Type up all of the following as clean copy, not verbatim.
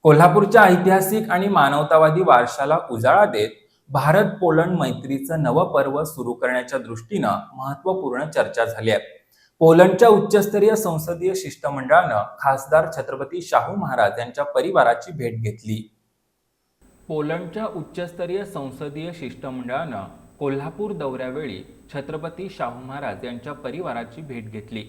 कोल्हापूरच्या ऐतिहासिक आणि मानवतावादी वारशाला उजाळा देत भारत पोलंड मैत्रीचं नवं पर्व सुरू करण्याच्या दृष्टीनं महत्त्वपूर्ण चर्चा झाली आहे. पोलंडच्या उच्चस्तरीय संसदीय शिष्टमंडळानं खासदार छत्रपती शाहू महाराज यांच्या परिवाराची भेट घेतली. पोलंडच्या उच्चस्तरीय संसदीय शिष्टमंडळानं कोल्हापूर दौऱ्यावेळी छत्रपती शाहू महाराज यांच्या परिवाराची भेट घेतली.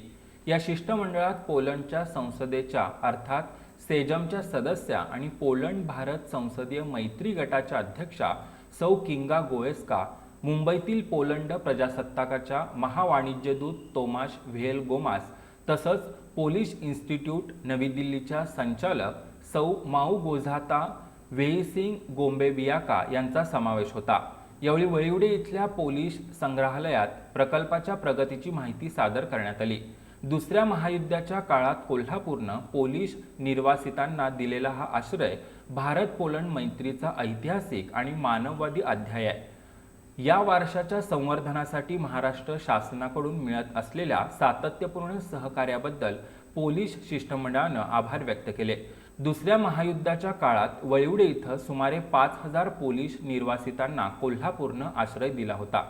या शिष्टमंडळात पोलंडच्या संसदेच्या अर्थात सेजमच्या सदस्या आणि पोलंड भारत संसदीय मैत्री गटाच्या अध्यक्षा सौ किंगा गोएस्का, मुंबईतील पोलंड प्रजासत्ताकाच्या महावाणिज्यदूत तोमाश व्हेलगोमास, तसंच पोलिश इन्स्टिट्यूट नवी दिल्लीच्या संचालक सौ माऊगोझाता वेईसिंग गोम्बेबियाका यांचा समावेश होता. यावेळी वळिवडे इथल्या पोलिश संग्रहालयात प्रकल्पाच्या प्रगतीची माहिती सादर करण्यात आली. दुसऱ्या महायुद्धाच्या काळात कोल्हापूरनं पोलिश निर्वासितांना दिलेला हा आश्रय भारत पोलंड मैत्रीचा ऐतिहासिक आणि मानववादी अध्याय आहे. या वारशाच्या संवर्धनासाठी महाराष्ट्र शासनाकडून मिळत असलेल्या सातत्यपूर्ण सहकार्याबद्दल पोलिश शिष्टमंडळानं आभार व्यक्त केले. दुसऱ्या महायुद्धाच्या काळात वळिवडे इथं सुमारे 5,000 पोलिश निर्वासितांना कोल्हापूरनं आश्रय दिला होता.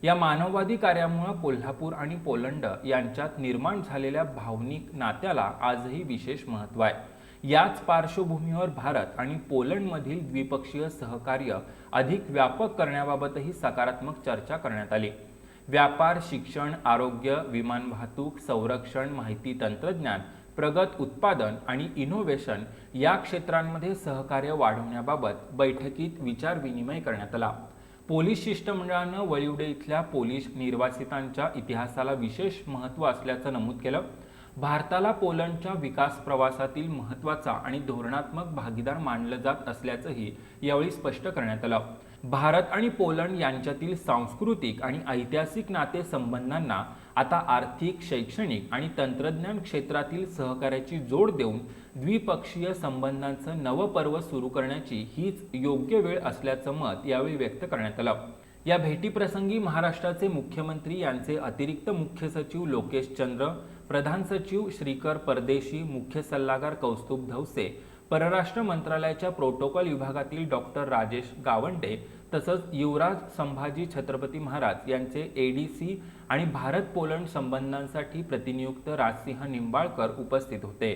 या मानववादी कार्यामुळे कोल्हापूर आणि पोलंड यांच्यात निर्माण झालेल्या भावनिक नात्याला आजही विशेष महत्त्व आहे. याच पार्श्वभूमीवर भारत आणि पोलंडमधील द्विपक्षीय सहकार्य अधिक व्यापक करण्याबाबतही सकारात्मक चर्चा करण्यात आली. व्यापार, शिक्षण, आरोग्य, विमान वाहतूक, संरक्षण, माहिती तंत्रज्ञान, प्रगत उत्पादन आणि इनोव्हेशन या क्षेत्रांमध्ये सहकार्य वाढवण्याबाबत बैठकीत विचारविनिमय करण्यात आला. पोलिश शिष्टमंडळानं वळिवडे इथल्या पोलिश निर्वासितांच्या इतिहासाला विशेष महत्त्व असल्याचं नमूद केलं. भारताला पोलंडच्या विकास प्रवासातील महत्त्वाचा आणि धोरणात्मक भागीदार मानलं जात असल्याचंही यावेळी स्पष्ट करण्यात आलं. भारत आणि पोलंड यांच्यातील सांस्कृतिक आणि ऐतिहासिक नातेसंबंधांना आता आर्थिक, शैक्षणिक आणि तंत्रज्ञान क्षेत्रातील सहकार्याची जोड देऊन द्विपक्षीय संबंधांचं नवं पर्व सुरू करण्याची हीच योग्य वेळ असल्याचं मत यावेळी व्यक्त करण्यात आलं. या भेटीप्रसंगी महाराष्ट्राचे मुख्यमंत्री यांचे अतिरिक्त मुख्य सचिव लोकेश चंद्र, प्रधान सचिव श्रीकर परदेशी, मुख्य सल्लागार कौस्तुभ धवसे, परराष्ट्र मंत्रालयाच्या प्रोटोकॉल विभागातील डॉक्टर राजेश गावंडे, तसंच युवराज संभाजी छत्रपती महाराज यांचे एडीसी आणि भारत पोलंड संबंधांसाठी प्रतिनियुक्त राजसिंह निंबाळकर उपस्थित होते.